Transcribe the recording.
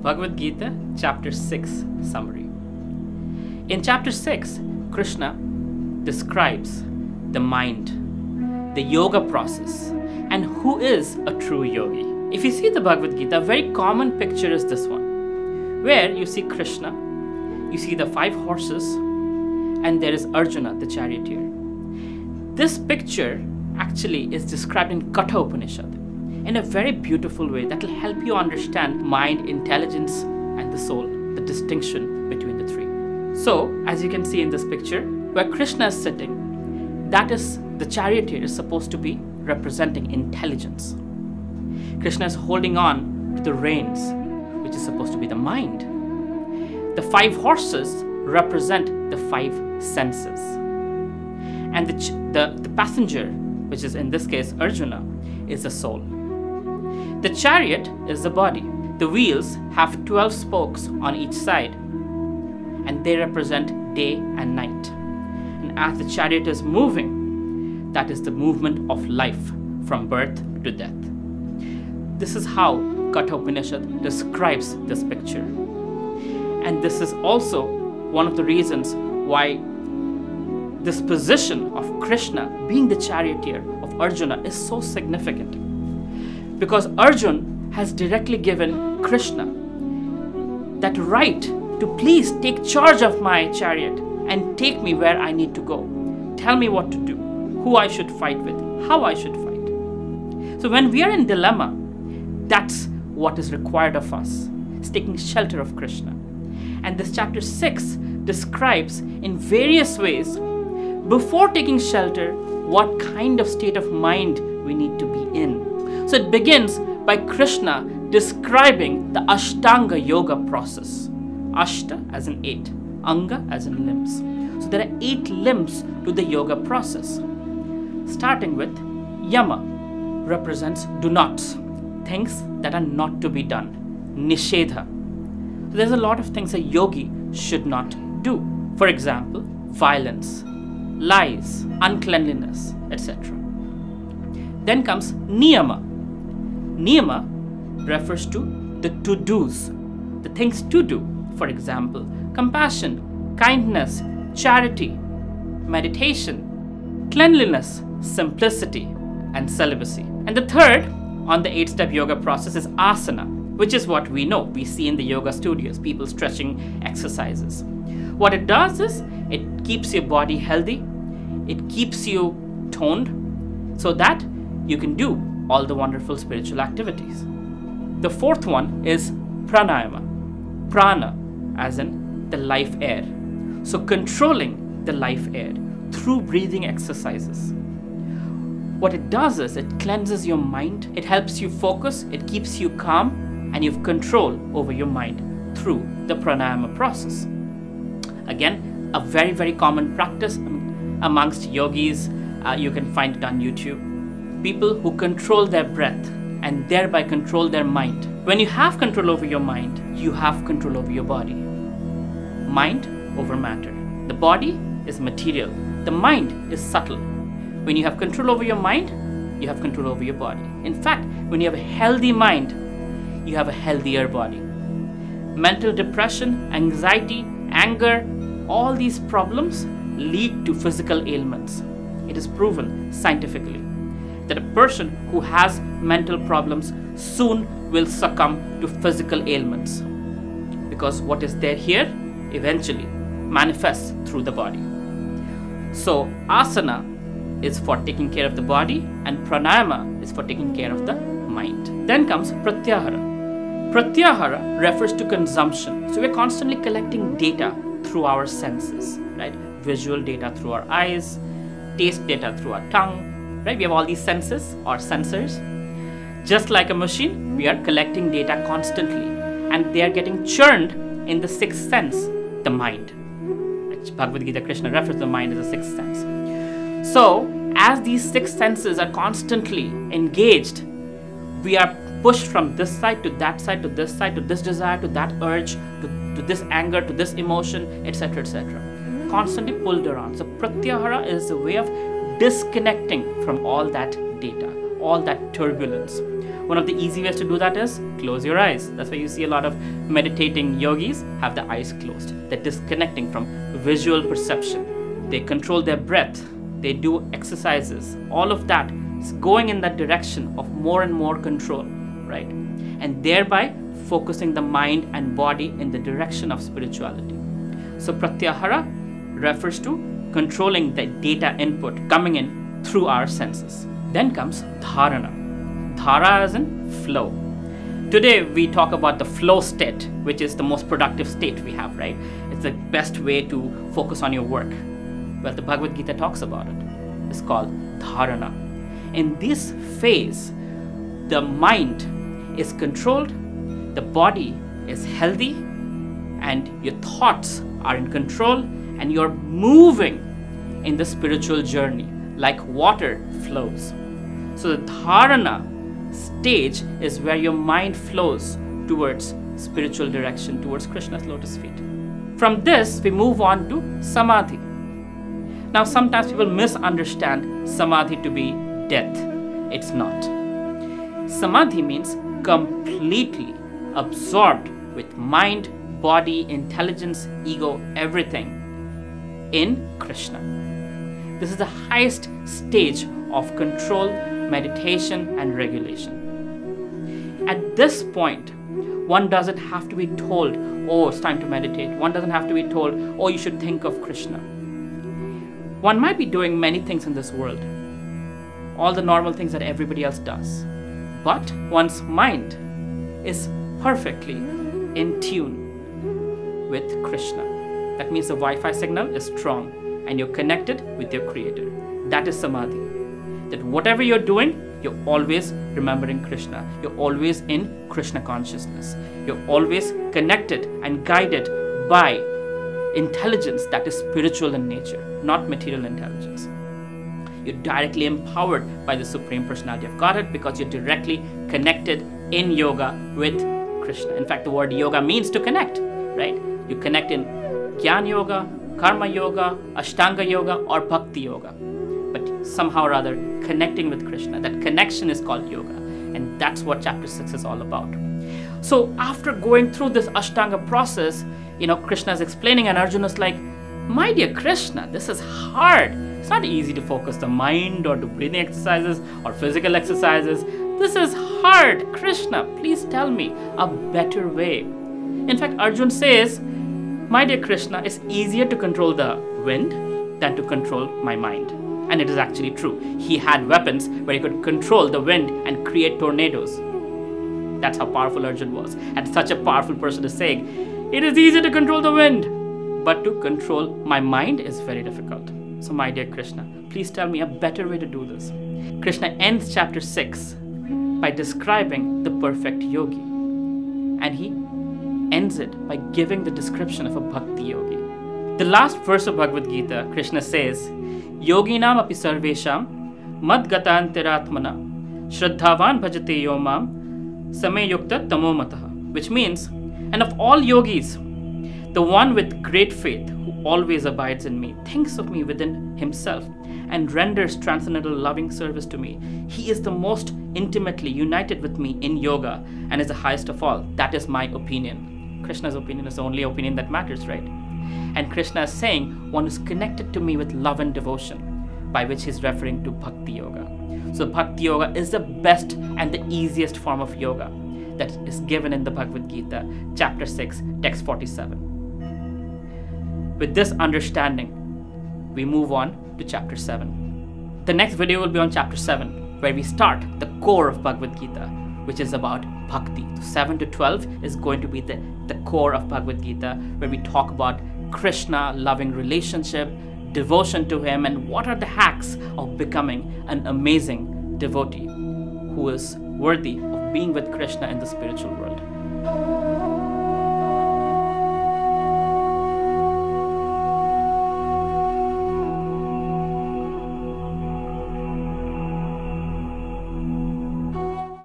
Bhagavad Gita Chapter 6 Summary. In Chapter 6, Krishna describes the mind, the yoga process, and who is a true yogi. If you see the Bhagavad Gita, a very common picture is this one, where you see Krishna, you see the 5 horses, and there is Arjuna, the charioteer. This picture actually is described in Katha Upanishad in a very beautiful way that will help you understand mind, intelligence, and the soul, the distinction between the three. So, as you can see in this picture, where Krishna is sitting, that is, the charioteer is supposed to be representing intelligence. Krishna is holding on to the reins, which is supposed to be the mind. The 5 horses represent the 5 senses. And the passenger, which is in this case Arjuna, is the soul. The chariot is the body. The wheels have 12 spokes on each side, and they represent day and night. And as the chariot is moving, that is the movement of life from birth to death. This is how Katha Upanishad describes this picture. And this is also one of the reasons why this position of Krishna being the charioteer of Arjuna is so significant. Because Arjuna has directly given Krishna that right to please take charge of my chariot and take me where I need to go. Tell me what to do, who I should fight with, how I should fight. So when we are in dilemma, that's what is required of us. It's taking shelter of Krishna. And this chapter 6 describes in various ways, before taking shelter, what kind of state of mind we need to be in. So it begins by Krishna describing the Astanga Yoga process. Ashta as in 8, Anga as in limbs. So there are 8 limbs to the yoga process. Starting with Yama, represents do nots, things that are not to be done. Nishedha. So there's a lot of things a yogi should not do. For example, violence, lies, uncleanliness, etc. Then comes Niyama. Niyama refers to the to-dos, the things to do. For example, compassion, kindness, charity, meditation, cleanliness, simplicity, and celibacy. And the third on the 8-step yoga process is asana, which is what we know. We see in the yoga studios, people stretching exercises. What it does is, it keeps your body healthy, it keeps you toned, so that you can do all the wonderful spiritual activities. The fourth one is Pranayama. Prana, as in the life air. So controlling the life air through breathing exercises. What it does is, it cleanses your mind, it helps you focus, it keeps you calm, and you have control over your mind through the Pranayama process. Again, a very, very common practice amongst yogis. You can find it on YouTube. People who control their breath and thereby control their mind. When you have control over your mind, you have control over your body. Mind over matter. The body is material. The mind is subtle. When you have control over your mind, you have control over your body. In fact, when you have a healthy mind, you have a healthier body. Mental depression, anxiety, anger, all these problems lead to physical ailments. It is proven scientifically that a person who has mental problems soon will succumb to physical ailments, because what is there here eventually manifests through the body. So asana is for taking care of the body, and pranayama is for taking care of the mind. Then comes pratyahara. Pratyahara refers to consumption. So we're constantly collecting data through our senses, right? Visual data through our eyes, taste data through our tongue, right? We have all these senses or sensors. Just like a machine, we are collecting data constantly, and they are getting churned in the 6th sense, the mind. Bhagavad Gita, Krishna refers to the mind as the 6th sense. So, as these 6 senses are constantly engaged, we are pushed from this side to that side, to this side, to this desire, to that urge, to this anger, to this emotion, etc., etc. Constantly pulled around. So pratyahara is a way of disconnecting from all that data, all that turbulence. One of the easy ways to do that is close your eyes. That's why you see a lot of meditating yogis have the eyes closed. They're disconnecting from visual perception. They control their breath. They do exercises. All of that is going in that direction of more and more control, right? And thereby focusing the mind and body in the direction of spirituality. So Pratyahara refers to controlling the data input coming in through our senses. Then comes dharana. Dhara as in flow. Today we talk about the flow state, which is the most productive state we have, right? It's the best way to focus on your work. Well, the Bhagavad Gita talks about it. It's called dharana. In this phase, the mind is controlled, the body is healthy, and your thoughts are in control, and you're moving in the spiritual journey like water flows. So the dharana stage is where your mind flows towards spiritual direction, towards Krishna's lotus feet. From this, we move on to samadhi. Now, sometimes people misunderstand samadhi to be death. It's not. Samadhi means completely absorbed with mind, body, intelligence, ego, everything in Krishna. This is the highest stage of control, meditation, and regulation. At this point, one doesn't have to be told, oh, it's time to meditate. One doesn't have to be told, oh, you should think of Krishna. One might be doing many things in this world, all the normal things that everybody else does. But one's mind is perfectly in tune with Krishna. That means the Wi-Fi signal is strong and you're connected with your creator. That is samadhi. That whatever you're doing, you're always remembering Krishna. You're always in Krishna consciousness. You're always connected and guided by intelligence that is spiritual in nature, not material intelligence. You're directly empowered by the Supreme Personality of Godhead because you're directly connected in yoga with Krishna. In fact, the word yoga means to connect, right? You connect in Gyana Yoga, Karma Yoga, Astanga Yoga, or Bhakti Yoga. But somehow or other, connecting with Krishna, that connection is called yoga. And that's what chapter 6 is all about. So after going through this Ashtanga process, Krishna is explaining and Arjuna is like, my dear Krishna, this is hard. It's not easy to focus the mind or do breathing exercises or physical exercises. This is hard. Krishna, please tell me a better way. In fact, Arjuna says, my dear Krishna, it's easier to control the wind than to control my mind. And it is actually true. He had weapons where he could control the wind and create tornadoes. That's how powerful Arjuna was. And such a powerful person is saying, it is easier to control the wind, but to control my mind is very difficult. So my dear Krishna, please tell me a better way to do this. Krishna ends chapter 6 by describing the perfect yogi. And he ends it by giving the description of a bhakti yogi. The last verse of Bhagavad Gita, Krishna says, Yoginam api sarvesham madgatantiratmana shraddhavan bhajate yomam samyukta tamomataha. Which means, and of all yogis, the one with great faith who always abides in me, thinks of me within himself, and renders transcendental loving service to me. He is the most intimately united with me in yoga and is the highest of all. That is my opinion. Krishna's opinion is the only opinion that matters, right? And Krishna is saying one is connected to me with love and devotion, by which he's referring to Bhakti Yoga. So Bhakti Yoga is the best and the easiest form of yoga that is given in the Bhagavad Gita, chapter 6, text 47. With this understanding, we move on to chapter 7. The next video will be on chapter 7, where we start the core of Bhagavad Gita, which is about bhakti. So 7 to 12 is going to be the core of Bhagavad Gita, where we talk about Krishna, loving relationship, devotion to him, and what are the hacks of becoming an amazing devotee who is worthy of being with Krishna in the spiritual world.